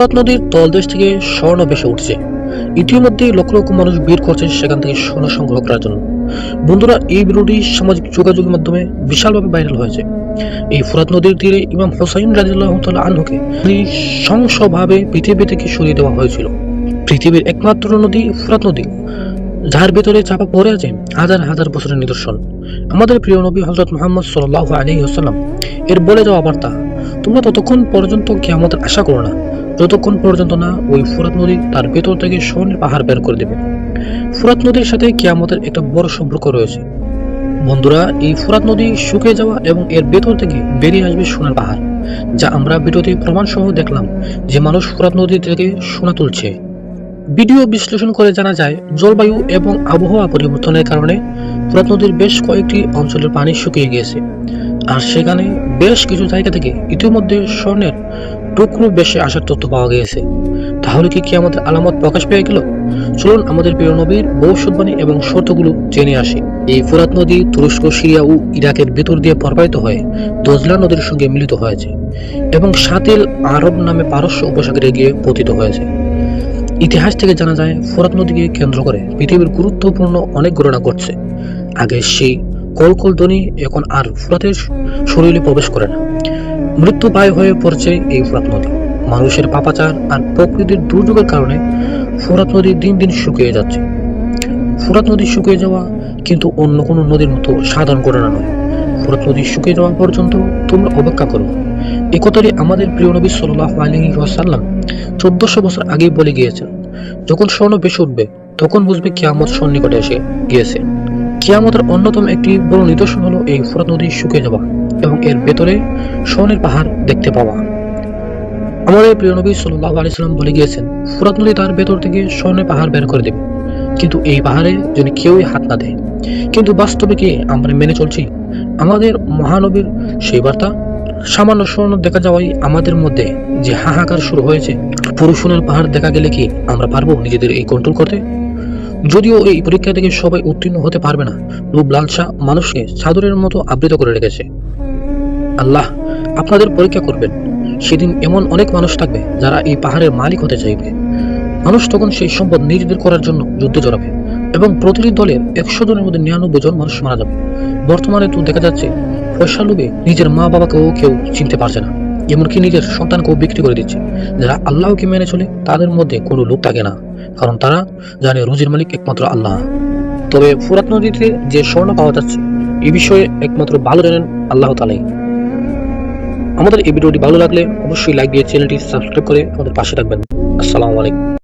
ফোরাত নদীর তলদেশ থেকে স্বর্ণ ভেসে উঠছে। ইতিমধ্যে লক্ষ লক্ষ মানুষ ভিড় করছে সেখান থেকে স্বর্ণ সংগ্রহ করার জন্য। বন্ধুরা, এই ভিডিওটি সামাজিক যোগাযোগের মাধ্যমে বিশালভাবে ভাইরাল হয়েছে। এই ফোরাত নদীর তীরে ইমাম হুসাইন রাদিয়াল্লাহু তাআলা আনহুকে নৃশংসভাবে পৃথিবী থেকে সরিয়ে দেওয়া হয়েছিল। পৃথিবীর একমাত্র নদী ফোরাত নদী, যার ভেতরে চাপা পড়ে আছে হাজার হাজার বছরের নিদর্শন। আমাদের প্রিয় নবী হযরত মুহাম্মদ সাল্লাল্লাহু আলাইহি ওয়াসাল্লাম এর বলে যাওয়া বার্তা, তোমরা ততক্ষণ পর্যন্ত কিয়ামতের আশা করো না যতক্ষণ পর্যন্ত না ওই ফোরাত নদী তার ভেতর থেকে স্বর্ণের পাহাড় বের করে দেবে। ফোরাত নদীর সাথে কিয়ামতের একটা বড় সম্পর্ক রয়েছে। বন্ধুরা, এই ফোরাত নদী শুকিয়ে যাওয়া এবং এর ভেতর থেকে বেরিয়ে আসবে সোনার পাহাড়, যা আমরা ভিডিওতে প্রমাণ সহ দেখলাম যে মানুষ ফোরাত নদী থেকে সোনা তুলছে। ভিডিও বিশ্লেষণ করে জানা যায়, জলবায়ু এবং আবহাওয়া পরিবর্তনের কারণে ফোরাত নদীর বেশ কয়েকটি অঞ্চলের পানি শুকিয়ে গিয়েছে, আর সেখানে বেশ কিছু জায়গা থেকে ইতিমধ্যে স্বর্ণের টুকরো বেশি আসার তথ্য পাওয়া গিয়েছে। তাহলে কি আমাদের আলামত প্রকাশ পেয়ে গেল? চলুন আমাদের প্রিয় নবীর ভবিষ্যৎবাণী এবং শর্তগুলো জেনে আসি। এই ফোরাত নদী তুরস্ক, সিরিয়া ও ইরাকের ভেতর দিয়ে প্রবাহিত হয়ে দজলা নদীর সঙ্গে মিলিত হয়েছে এবং সাতিল আরব নামে পারস্য উপসাগরে গিয়ে পতিত হয়েছে। ইতিহাস থেকে জানা যায়, ফোরাত নদীকে কেন্দ্র করে পৃথিবীর গুরুত্বপূর্ণ অনেক ঘটনা ঘটছে। আগে সেই কলকল ধ্বনি এখন আর ফোরাতের শরীরে প্রবেশ করে না। মৃত্যু পায় হয়ে পড়ছে এই ফোরাত নদী। মানুষের পাপাচার আর প্রকৃতির দুর্যোগের কারণে ফোরাত নদী দিন দিন শুকিয়ে যাচ্ছে। ফোরাত নদী শুকিয়ে যাওয়া কিন্তু অন্য কোনো নদীর মতো সাধারণ ঘটনা নয়। ফোরাত নদী শুকিয়ে যাওয়া পর্যন্ত তোমরা অপেক্ষা করো। এ কথাটি আমাদের প্রিয় নবী সাল্লাল্লাহু আলাইহি ওয়াসাল্লাম 1400 বছর আগেই বলে গিয়েছেন। যখন স্বর্ণ ভেসে উঠবে তখন বুঝবে কিয়ামত সন্নিকটে এসে গিয়েছে। কিয়ামতের অন্যতম একটি বড় নিদর্শন হলো এই ফোরাত নদী শুকিয়ে যাওয়া এবং এর ভেতরে স্বর্ণের পাহাড় দেখতে পাওয়া। আমাদের প্রিয় নবী সাল্লাল্লাহু আলাইহি ওয়াসাল্লাম বলে গিয়েছেন, ফোরাত নদী তার ভেতর থেকে স্বর্ণের পাহাড় বের করে দেবে, কিন্তু এই পাহাড়ে যেন কেউই হাত না দেয়। কিন্তু বাস্তবে কি আমরা মেনে চলছি আমাদের মহানবীর সেই বার্তা? সামান্য স্বর্ণ দেখা যাওয়াই আমাদের মধ্যে যে হাহাকার শুরু হয়েছে, পুরো সোনার পাহাড় দেখা গেলে কি আমরা পারবো নিজেদের এই কন্ট্রোল করতে? যদিও এই পরীক্ষা থেকে সবাই উত্তীর্ণ হতে পারবে না, লোভ লালসা মানুষকে চাদরের মতো আবৃত করে রেখেছে। আল্লাহ আপনাদের পরীক্ষা করবেন। সেদিন এমন অনেক মানুষ থাকবে যারা এই পাহাড়ের মালিক হতে চাইবে। মানুষ তখন সেই সম্পদ নিজেদের করার জন্য যুদ্ধে জড়াবে এবং প্রতিটি দলের 100 জনের মধ্যে 99 জন মানুষ মারা যাবে। বর্তমানে তো দেখা যাচ্ছে পয়সা লোভে নিজের মা বাবাকেও কেউ চিনতে পারছে না, এমনকি নিজের সন্তানকেও বিক্রি করে দিচ্ছে। যারা আল্লাহকে মেনে চলে তাদের মধ্যে কোনো লোভ থাকে না, কারণ তারা জানে রুজির মালিক একমাত্র আল্লাহ। তবে ফোরাত নদীতে যে স্বর্ণ পাওয়া যাচ্ছে এই বিষয়ে একমাত্র ভালো জানেন আল্লাহ তাআলাই। আমাদের এই ভিডিওটি ভালো লাগলে অবশ্যই লাইক দিয়ে চ্যানেলটি সাবস্ক্রাইব করে আমাদের পাশে থাকবেন। আসসালামু আলাইকুম।